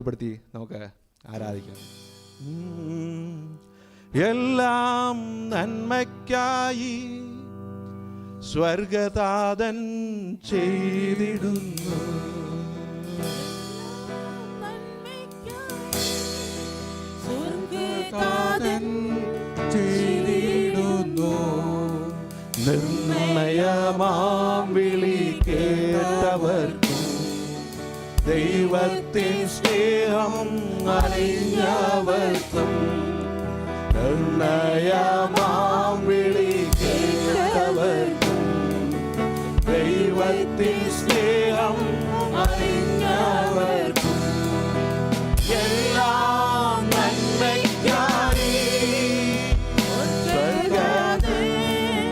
പ്പെടുത്തി നമുക്ക് ആരാധിക്കാം. എല്ലാം നന്മയ്ക്കായി സ്വർഗതാതൻ ചെയ്തിടുന്നു. സ്വർഗതാതൻ ചെയ്തിടുന്നു. നിർണയമാം വിളി കേട്ടവർക്കും ദൈവത്തിൻ സ്നേഹം അറിഞ്ഞവർക്കും നിർണയമാം വിളി കേട്ടവർക്കും ദൈവത്തിൻ സ്നേഹം അറിഞ്ഞവർക്കും എല്ലാം നന്മയ്ക്കായി സ്വർഗതാതൻ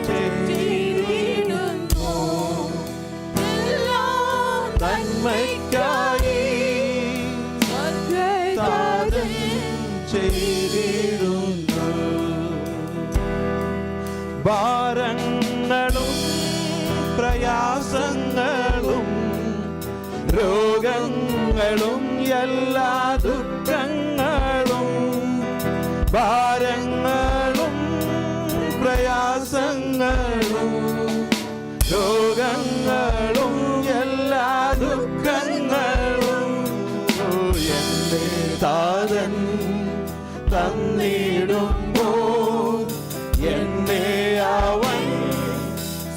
ചെയ്തിടുന്നു. നന്മയ്ക്കായി സ്വർഗതാതൻ ചെയ്തിടുന്നു. ഭാരങ്ങളും പ്രയാസങ്ങളും രോഗങ്ങളും എല്ലാ ദുഃഖങ്ങളും ഭാരങ്ങളും പ്രയാസങ്ങളും രോഗങ്ങളും എല്ലാ ദുഃഖങ്ങളും എൻ്റെ താതൻ തന്നിടുമ്പോൾ എന്നെ അവൻ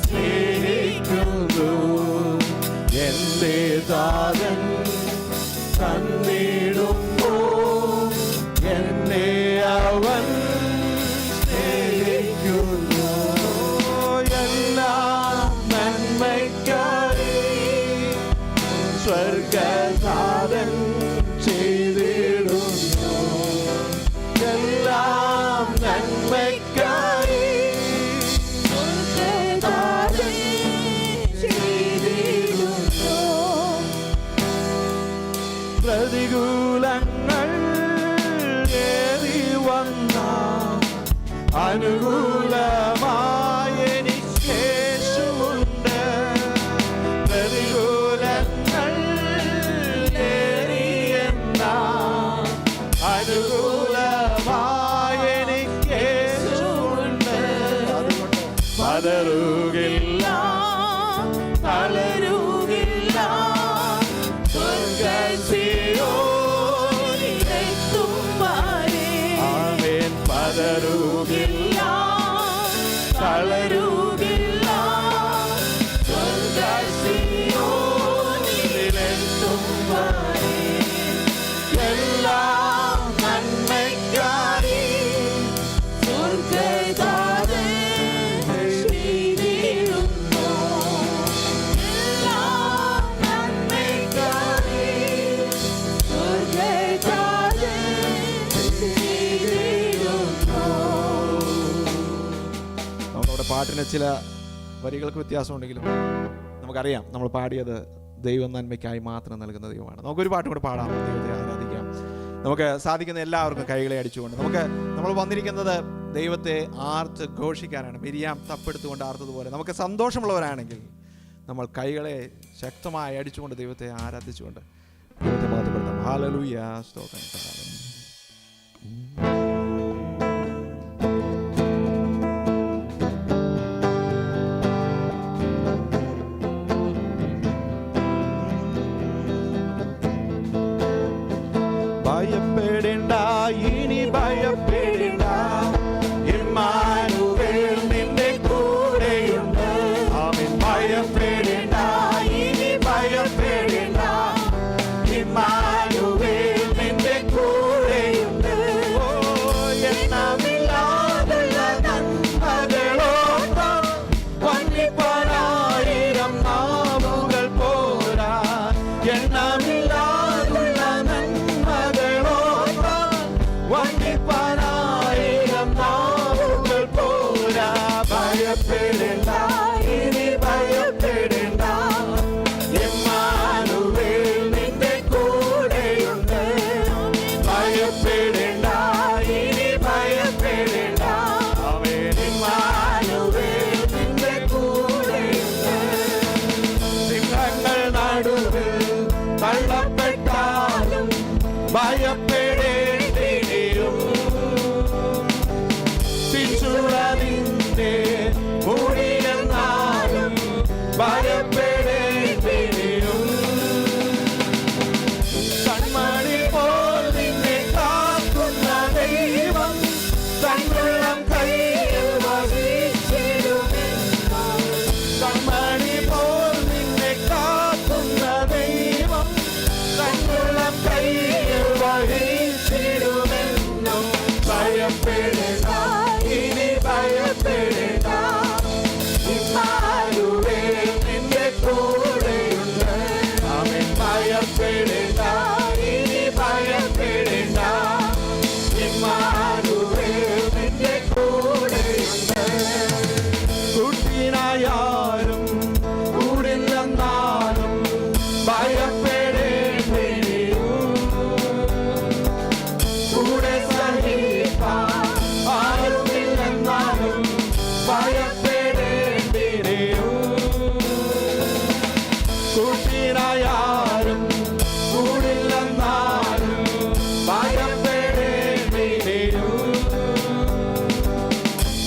സ്നേഹിക്കുന്നു. എൻ്റെ താതൻ തന്നിടുമ്പോൾ എന്നെ അവൻ സ്നേഹിക്കുന്നു. എല്ലാം നന്മയ്ക്കായി സ്വർഗതാതൻ ചെയ്തിടുന്നു. എല്ലാം നന്മയ്ക്കായി സ്വർഗതാതൻ ചെയ്തിടുന്നു. പ്രതികൂലങ്ങൾ ഏറി വന്ന അനുകൂലമായ എനിക്കേശുണ്ട്. പ്രതികൂലങ്ങൾ ഏറിയെന്ന അനുകൂലമായ എനിക്കേശുണ്ട്. പതറുകില്ല തളരുകില്ല ആമേൻ. പതറുകില്ല തളരുകില്ല സ്വർഗ്ഗസിയോനിലെത്തും വരെ. എല്ലാം നന്മയ്ക്കായി സ്വർഗ്ഗതാതൻ ചെയ്തിടുന്നു. എല്ലാം നന്മയ്ക്കായി സ്വർഗ്ഗതാതൻ ചെയ്തിടുന്നു. നമ്മുടെ പാട്ടിന് ചില വരികൾക്ക് വ്യത്യാസമുണ്ടെങ്കിലും നമുക്കറിയാം നമ്മൾ പാടിയത് ദൈവം നന്മയ്ക്കായി മാത്രം നൽകുന്ന ദൈവമാണ്. നമുക്കൊരു പാട്ടും കൂടെ പാടാം, ദൈവത്തെ ആരാധിക്കാം. നമുക്ക് സാധിക്കുന്ന എല്ലാവർക്കും കൈകളെ അടിച്ചുകൊണ്ട് നമ്മൾ വന്നിരിക്കുന്നത് ദൈവത്തെ ആർത്ത് ഘോഷിക്കാനാണ്. മിരിയാം തപ്പെടുത്തുകൊണ്ട് ആർത്തതുപോലെ നമുക്ക് സന്തോഷമുള്ളവരാണെങ്കിൽ നമ്മൾ കൈകളെ ശക്തമായി അടിച്ചുകൊണ്ട് ദൈവത്തെ ആരാധിച്ചുകൊണ്ട് ദൈവത്തെ മഹത്വപ്പെടുത്താം. ഹല്ലേലൂയ, സ്തോത്രം. ഭയപ്പെടേണ്ട, ഇനി ഭയപ്പെടേണ്ട, ഇമ്മാനുവേൽ നിന്റെ കൂടെയുണ്ട്. ആമേൻ. ഭയപ്പെടേണ്ട, ഇനി ഭയപ്പെടേണ്ട, ഇമ്മാനുവേൽ നിന്റെ കൂടെ ഭയപ്പെടേണ്ടിയും പിച്ചുളതിന്റെ മൂടിയെന്നാലും ഭയപ്പെടേണ്ടിയും കൺമണി പോൽ നിന്നെ കാക്കുന്ന ദൈവം തന്നുള്ളം കയ്യിൽ വഹിച്ചിടുമെന്നോ. കൺമണി പോൽ നിന്നെ കാക്കുന്ന ദൈവം തന്നുള്ളം കയ്യിൽ വഹിച്ചിടുമെന്നോ. ഭയപ്പെടേണ്ട, ഇനി ഭയപ്പെടേണ്ട, ഇമ്മാനുവേൽ നിന്റെ കൂടെയുണ്ട്. അവൻ ഭയപ്പെടേണ്ട, ഇനി ഭയപ്പെടേണ്ട, ഇമ്മാനുവേൽ നിന്റെ കൂടെയുണ്ട്. കുട്ടിനായാലും കൂടില്ലെന്നാലും ഭയപ്പെടേണ്ടിയും കൂടെ സഹിപ്പാൻ ആരുമില്ലെന്നാലും ഭയപ്പെടേണ്ടിയും കുട്ടിനായാലും കൂടില്ലെന്നാലും ഭയപ്പെടേണ്ടിയും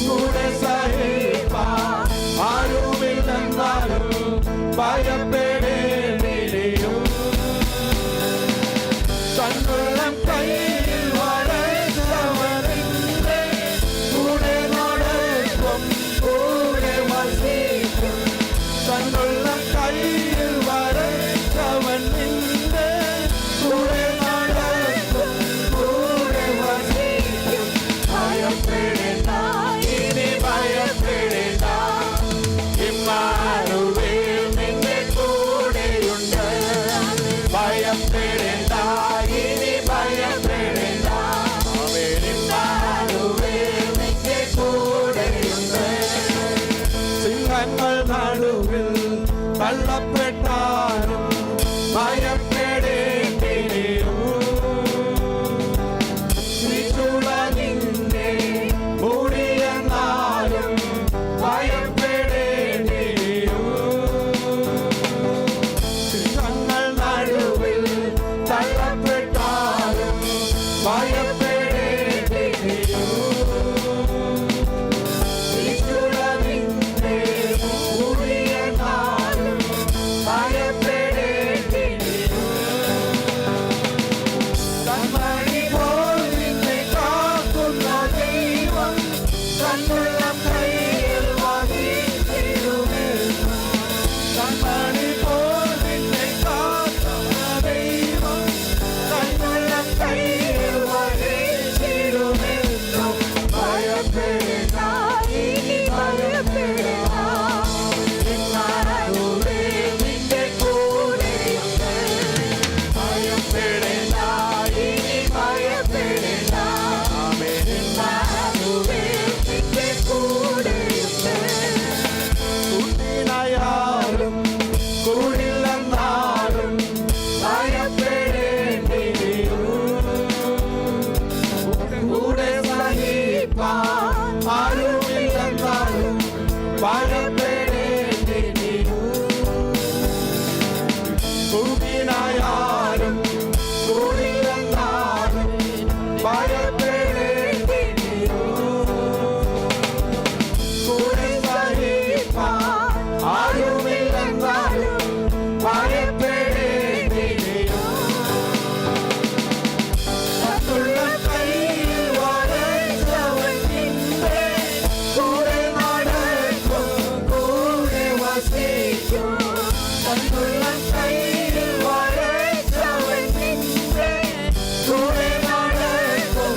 കൂടെ സഹിപ്പാൻ ആരുമില്ലെന്നാലും ഭയപ്പെടേണ്ടിയും തന്നുള്ളം കയ്യിൽ വരച്ചവനിന്റെ കൂടെ നടക്കും, കൂടെ വസിക്കും. തന്നുള്ളം കയ്യിൽ വരച്ചവൻ നിന്റെ കൂടെ നടക്കും, കൂടെ വസിക്കും. ഭയപ്പെടേണ്ട, ഇനി ഭയപ്പെടേണ്ട, ഇമ്മാനുവേൽ നിന്റെ കൂടെയുണ്ട്. ഭയപ്പെടേണ്ട, ഇനി ഭയപ്പെടേണ്ട, അവൻ ഇമ്മാനുവേൽ നിന്റെ കൂടെയുണ്ട്. സിംഹങ്ങൾ നടുവിൽ തള്ളപ്പെട്ടാലും ഭയപ്പെടേണ്ടിയും നിന്നെ മൂടിയെന്നാലും ഭയപ്പെടേണ്ടിയും സിംഹങ്ങൾ നടുവിൽ തള്ളപ്പെട്ടാലും ഭയപ്പെടേണ്ടിയും നിന്നെ മൂടിയെന്നാലും ഭയപ്പെടേണ്ടിയും കൺമണി പോൽ നിന്നെ കാക്കുന്ന ദൈവം തന്നുള്ളം കയ്യിൽ വഹിച്ചിടുമെന്നോ. കൺമണി പോൽ നിന്നെ കാക്കുന്ന ദൈവം തന്നുള്ളം കയ്യിൽ വഹിച്ചിടുമെന്നോ. ഭയപ്പെടേണ്ട, ഇനി ഭയപ്പെടേണ്ട, ഇമ്മാനുവേൽ നിന്റെ കൂടെയുണ്ട്. ഭയപ്പെടേണ്ട, ഇനി ഭയപ്പെടേണ്ട, അവൻ ഇമ്മാനുവേൽ നിന്റെ കൂടെയുണ്ട്. കുട്ടിനായാലും കൂടില്ലെന്നാലും ഭയപ്പെടേണ്ടിയും കൂടെ സഹിപ്പാൻ ആരുമില്ലെന്നാലും ഭയപ്പെടേണ്ടിയും കുട്ടിനായാലും കൂടില്ലെന്നാലും ഭയപ്പെടേണ്ടിയും കൂടെ സഹിപ്പാൻ ആരുമില്ലെന്നാലും ഭയപ്പെടേണ്ടിയും തന്നുള്ളം കയ്യിൽ വരച്ചവൻ നിന്റെ കൂടെ നടക്കും, കൂടെ വസിക്കും. തന്നുള്ളം കയ്യിൽ വരച്ചവൻ നിന്റെ കൂടെ നടക്കും,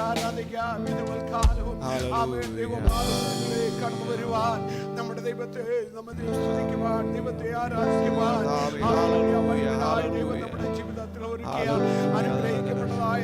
ആരാധിക്കാം. ഇതുപോലെ കാലവും കടന്നു വരുവാൻ നമ്മുടെ ദൈവത്തെ നമ്മൾ സ്തുതിക്കുവാൻ, ദൈവത്തെ ആരാധിക്കുവാൻ ദൈവം നമ്മുടെ ജീവിതത്തിൽ ഒരുക്കിയ അനുഗ്രഹിക്കപ്പെട്ടതായ